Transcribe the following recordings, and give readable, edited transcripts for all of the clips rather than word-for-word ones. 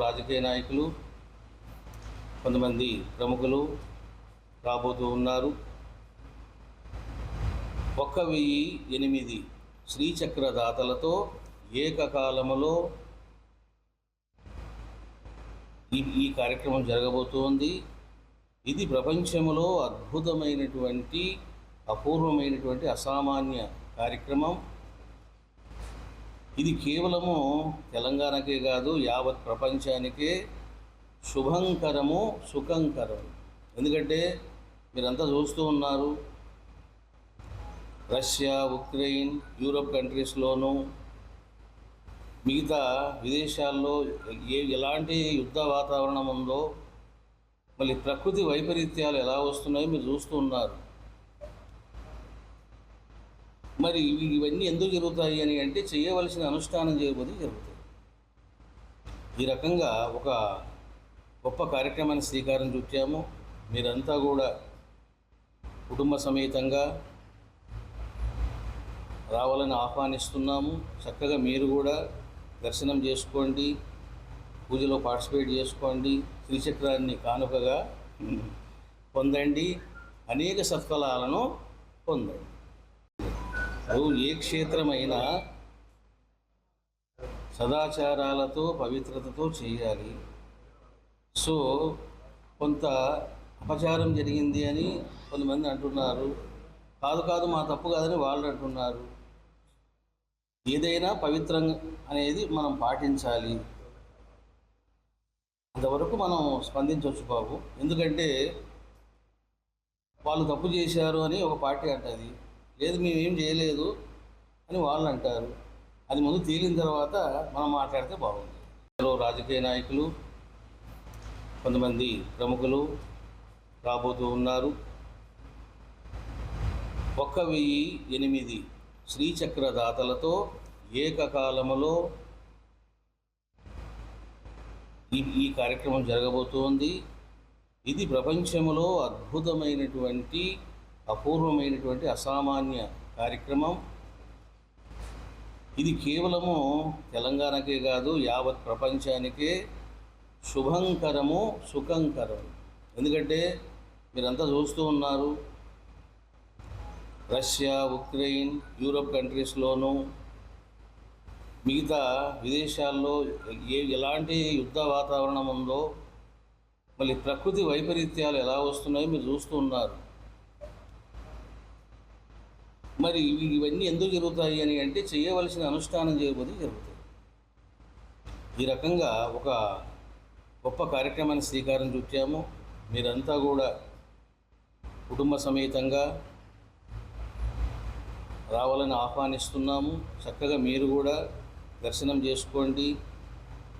రాజకీయ నాయకులు కొంతమంది ప్రముఖులు రాబోతూ ఉన్నారు. 1008 శ్రీచక్ర దాతలతో ఏకకాలములో ఈ కార్యక్రమం జరగబోతోంది. ఇది ప్రపంచంలో అద్భుతమైనటువంటి అపూర్వమైనటువంటి అసామాన్య కార్యక్రమం. ఇది కేవలము తెలంగాణకే కాదు, యావత్ ప్రపంచానికే శుభంకరము, సుఖంకరము. ఎందుకంటే మీరంతా చూస్తూ ఉన్నారు, రష్యా, ఉక్రెయిన్, యూరోప్ కంట్రీస్లోనూ మిగతా విదేశాల్లో ఎలాంటి యుద్ధ వాతావరణం ఉందో, మళ్ళీ ప్రకృతి వైపరీత్యాలు ఎలా వస్తున్నాయో మీరు చూస్తూ ఉన్నారు. మరి ఇవన్నీ ఎందుకు జరుగుతాయి అని అంటే చేయవలసిన అనుష్ఠానం చేయబోతే జరుగుతాయి. ఈ రకంగా ఒక గొప్ప కార్యక్రమాన్ని శ్రీకారం చుట్టాము. మీరంతా కూడా కుటుంబ సమేతంగా రావాలని ఆహ్వానిస్తున్నాము. చక్కగా మీరు కూడా దర్శనం చేసుకోండి, పూజలో పార్టిసిపేట్ చేసుకోండి, శ్రీచక్రాన్ని కానుకగా పొందండి, అనేక సత్ఫలాలను పొందండి. ఏ క్షేత్రమైనా సదాచారాలతో పవిత్రతతో చేయాలి. సో కొంత అపచారం జరిగింది అని కొంతమంది అంటున్నారు. కాదు మా తప్పు కాదని వాళ్ళు అంటున్నారు. ఏదైనా పవిత్రం అనేది మనం పాటించాలి. అంతవరకు మనం స్పందించవచ్చు బాబు. ఎందుకంటే వాళ్ళు తప్పు చేశారు అని ఒక పార్టీ అంటుంది, లేదు మేమేం చేయలేదు అని వాళ్ళు అంటారు. అది ముందు తేలిన తర్వాత మనం మాట్లాడితే బాగుంది. రాజకీయ నాయకులు కొంతమంది ప్రముఖులు రాబోతూ ఉన్నారు. 1008 శ్రీచక్ర దాతలతో ఏకకాలములో ఈ కార్యక్రమం జరగబోతోంది. ఇది ప్రపంచంలో అద్భుతమైనటువంటి అపూర్వమైనటువంటి అసామాన్య కార్యక్రమం. ఇది కేవలము తెలంగాణకే కాదు, యావత్ ప్రపంచానికే శుభంకరము, సుఖంకరము. ఎందుకంటే మీరంతా చూస్తూ ఉన్నారు, రష్యా, ఉక్రెయిన్, యూరోప్ కంట్రీస్లోనూ మిగతా విదేశాల్లో ఎలాంటి యుద్ధ వాతావరణం ఉందో, మళ్ళీ ప్రకృతి వైపరీత్యాలు ఎలా వస్తున్నాయో మీరు చూస్తూ ఉన్నారు. మరి ఇవన్నీ ఎందుకు జరుగుతాయి అని అంటే చేయవలసిన అనుష్ఠానం చేయబోతే జరుగుతాయి. ఈ రకంగా ఒక గొప్ప కార్యక్రమాన్ని శ్రీకారం చుట్టాము. మీరంతా కూడా కుటుంబ సమేతంగా రావాలని ఆహ్వానిస్తున్నాము. చక్కగా మీరు కూడా దర్శనం చేసుకోండి,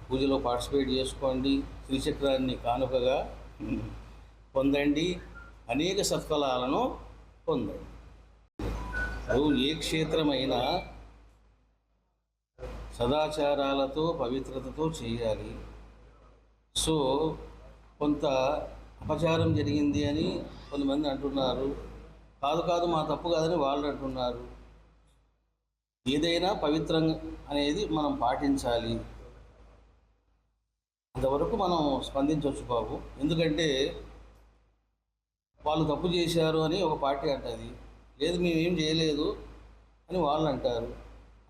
పూజలో పార్టిసిపేట్ చేసుకోండి, శ్రీచక్రాన్ని కానుకగా పొందండి, అనేక సత్ఫలాలను పొందండి. ఏ క్షేత్రమైనా సదాచారాలతో పవిత్రతతో చేయాలి. సో కొంత అపచారం జరిగింది అని కొంతమంది అంటున్నారు. కాదు మా తప్పు కాదని వాళ్ళు అంటున్నారు. ఏదైనా పవిత్రం అనేది మనం పాటించాలి. అంతవరకు మనం స్పందించవచ్చు బాబు. ఎందుకంటే వాళ్ళు తప్పు చేశారు అని ఒక పార్టీ అంటుంది, లేదు మేమేం చేయలేదు అని వాళ్ళు అంటారు.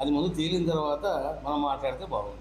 అది ముందు తేలిన తర్వాత మనం మాట్లాడితే బాగుంది.